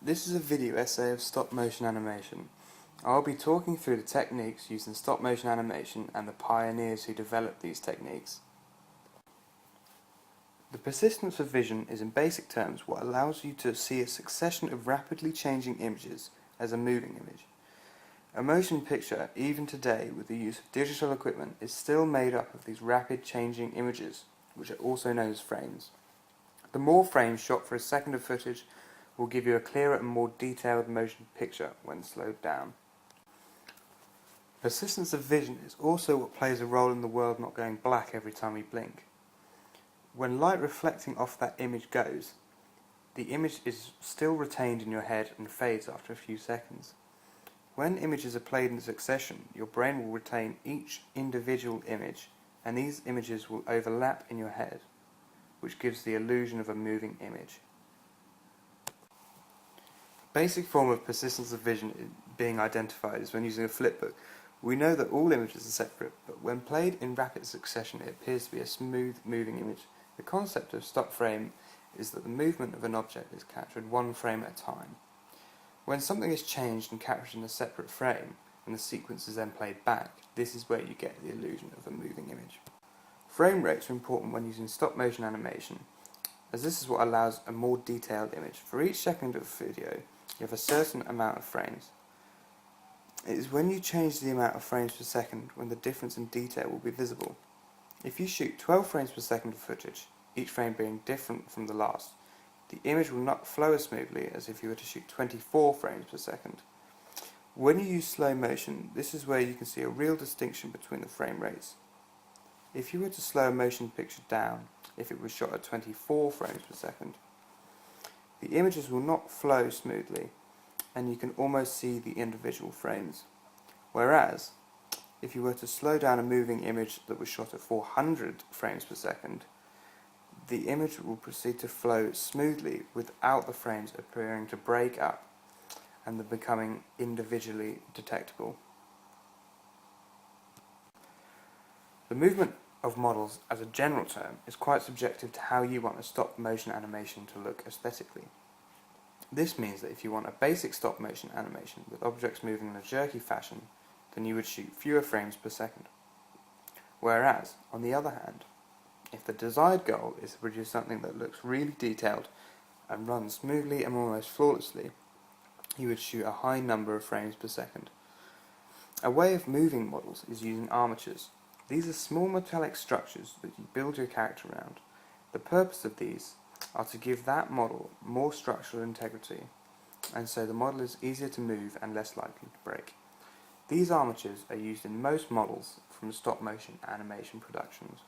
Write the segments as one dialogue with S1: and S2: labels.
S1: This is a video essay of stop motion animation. I'll be talking through the techniques used in stop motion animation and the pioneers who developed these techniques. The persistence of vision is in basic terms what allows you to see a succession of rapidly changing images as a moving image. A motion picture, even today with the use of digital equipment, is still made up of these rapid changing images, which are also known as frames. The more frames shot for a second of footage will give you a clearer and more detailed motion picture when slowed down. Persistence of vision is also what plays a role in the world not going black every time we blink. When light reflecting off that image goes, the image is still retained in your head and fades after a few seconds. When images are played in succession, your brain will retain each individual image, and these images will overlap in your head, which gives the illusion of a moving image. Basic form of persistence of vision being identified is when using a flipbook. We know that all images are separate, but when played in rapid succession it appears to be a smooth moving image. The concept of stop frame is that the movement of an object is captured one frame at a time. When something is changed and captured in a separate frame, and the sequence is then played back, this is where you get the illusion of a moving image. Frame rates are important when using stop motion animation, as this is what allows a more detailed image. For each second of video, you have a certain amount of frames. It is when you change the amount of frames per second when the difference in detail will be visible. If you shoot 12 frames per second of footage, each frame being different from the last, the image will not flow as smoothly as if you were to shoot 24 frames per second. When you use slow motion, this is where you can see a real distinction between the frame rates. If you were to slow a motion picture down, if it was shot at 24 frames per second, the images will not flow smoothly, and you can almost see the individual frames. Whereas, if you were to slow down a moving image that was shot at 400 frames per second, the image will proceed to flow smoothly without the frames appearing to break up and them becoming individually detectable. The movement of models as a general term is quite subjective to how you want a stop motion animation to look aesthetically. This means that if you want a basic stop motion animation with objects moving in a jerky fashion, then you would shoot fewer frames per second. Whereas, on the other hand, if the desired goal is to produce something that looks really detailed and runs smoothly and almost flawlessly, you would shoot a high number of frames per second. A way of moving models is using armatures. These are small metallic structures that you build your character around. The purpose of these are to give that model more structural integrity, and so the model is easier to move and less likely to break. These armatures are used in most models from stop motion animation productions.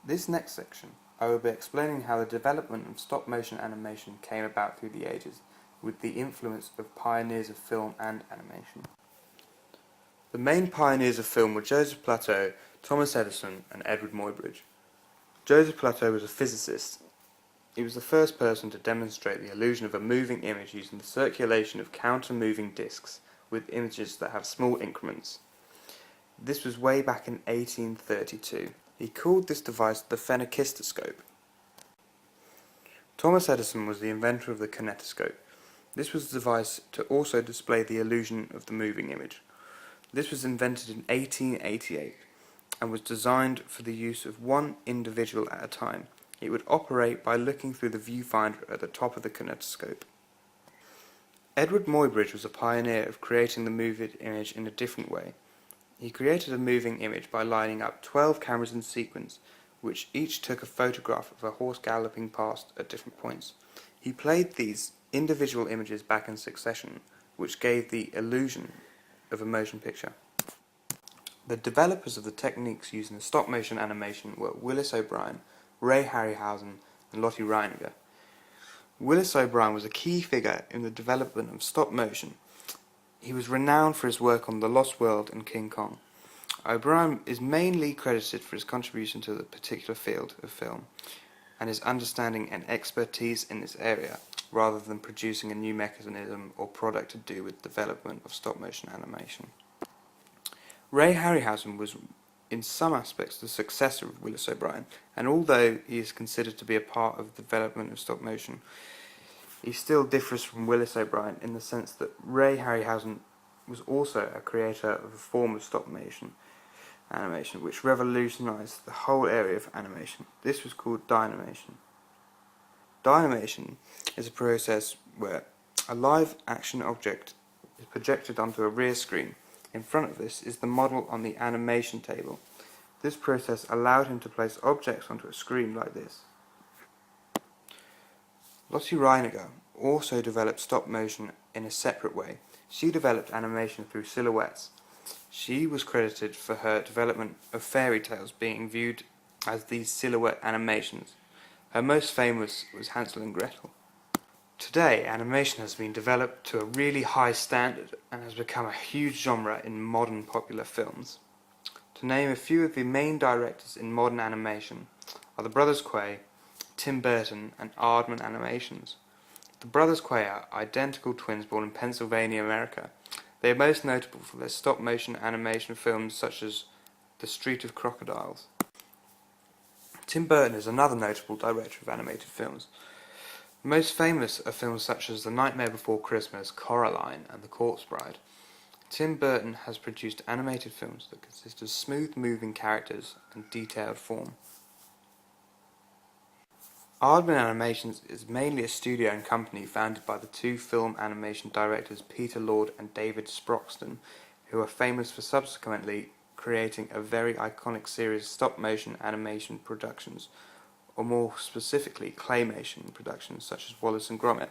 S1: This next section, I will be explaining how the development of stop motion animation came about through the ages, with the influence of pioneers of film and animation. The main pioneers of film were Joseph Plateau, Thomas Edison, and Edward Muybridge. Joseph Plateau was a physicist. He was the first person to demonstrate the illusion of a moving image using the circulation of counter-moving discs with images that have small increments. This was way back in 1832. He called this device the phenakistoscope. Thomas Edison was the inventor of the kinetoscope. This was the device to also display the illusion of the moving image. This was invented in 1888 and was designed for the use of one individual at a time. It would operate by looking through the viewfinder at the top of the kinetoscope. Edward Muybridge was a pioneer of creating the moving image in a different way. He created a moving image by lining up 12 cameras in sequence, which each took a photograph of a horse galloping past at different points. He played these individual images back in succession, which gave the illusion of a motion picture. The developers of the techniques used in stop motion animation were Willis O'Brien, Ray Harryhausen, and Lotte Reiniger. Willis O'Brien was a key figure in the development of stop motion. He was renowned for his work on The Lost World and King Kong. O'Brien is mainly credited for his contribution to the particular field of film and his understanding and expertise in this area, rather than producing a new mechanism or product to do with development of stop motion animation. Ray Harryhausen was in some aspects the successor of Willis O'Brien, and although he is considered to be a part of the development of stop motion, he still differs from Willis O'Brien in the sense that Ray Harryhausen was also a creator of a form of stop motion animation which revolutionised the whole area of animation. This was called Dynamation. Dynamation is a process where a live action object is projected onto a rear screen. In front of this is the model on the animation table. This process allowed him to place objects onto a screen like this. Lotte Reiniger also developed stop motion in a separate way. She developed animation through silhouettes. She was credited for her development of fairy tales being viewed as these silhouette animations. Her most famous was Hansel and Gretel. Today, animation has been developed to a really high standard and has become a huge genre in modern popular films. To name a few of the main directors in modern animation are the brothers Quay, Tim Burton and Aardman Animations. The brothers Quay are identical twins born in Pennsylvania, America. They are most notable for their stop-motion animation films such as The Street of Crocodiles. Tim Burton is another notable director of animated films. The most famous are films such as The Nightmare Before Christmas, Coraline and The Corpse Bride. Tim Burton has produced animated films that consist of smooth-moving characters and detailed form. Aardman Animations is mainly a studio and company founded by the two film animation directors Peter Lord and David Sproxton, who are famous for subsequently creating a very iconic series of stop-motion animation productions, or more specifically claymation productions such as Wallace and Gromit.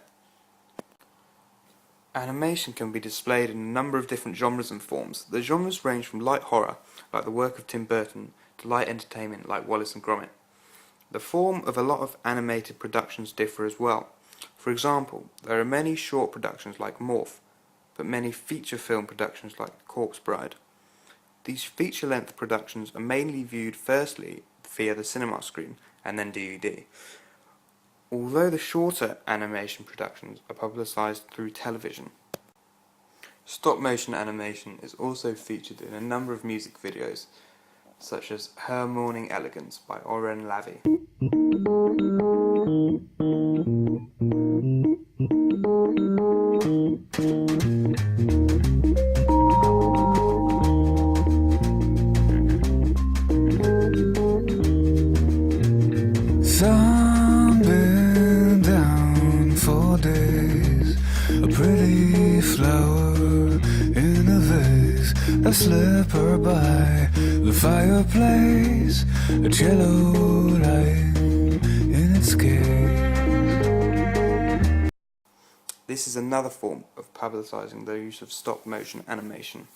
S1: Animation can be displayed in a number of different genres and forms. The genres range from light horror, like the work of Tim Burton, to light entertainment like Wallace and Gromit. The form of a lot of animated productions differ as well. For example, there are many short productions like Morph, but many feature film productions like Corpse Bride. These feature-length productions are mainly viewed firstly via the cinema screen and then DVD, although the shorter animation productions are publicised through television. Stop-motion animation is also featured in a number of music videos, such as Her Morning Elegance by Oren Lavie.
S2: Sun been down for days, a pretty flower in a vase, a slipper by the fireplace, a cello light in its case.
S1: This is another form of publicising the use of stop-motion animation.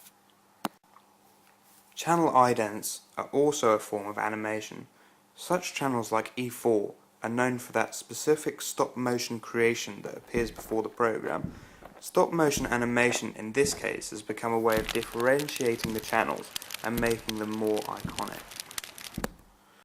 S1: Channel idents are also a form of animation. Such channels like E4 are known for that specific stop-motion creation that appears before the program. Stop-motion animation in this case has become a way of differentiating the channels and making them more iconic.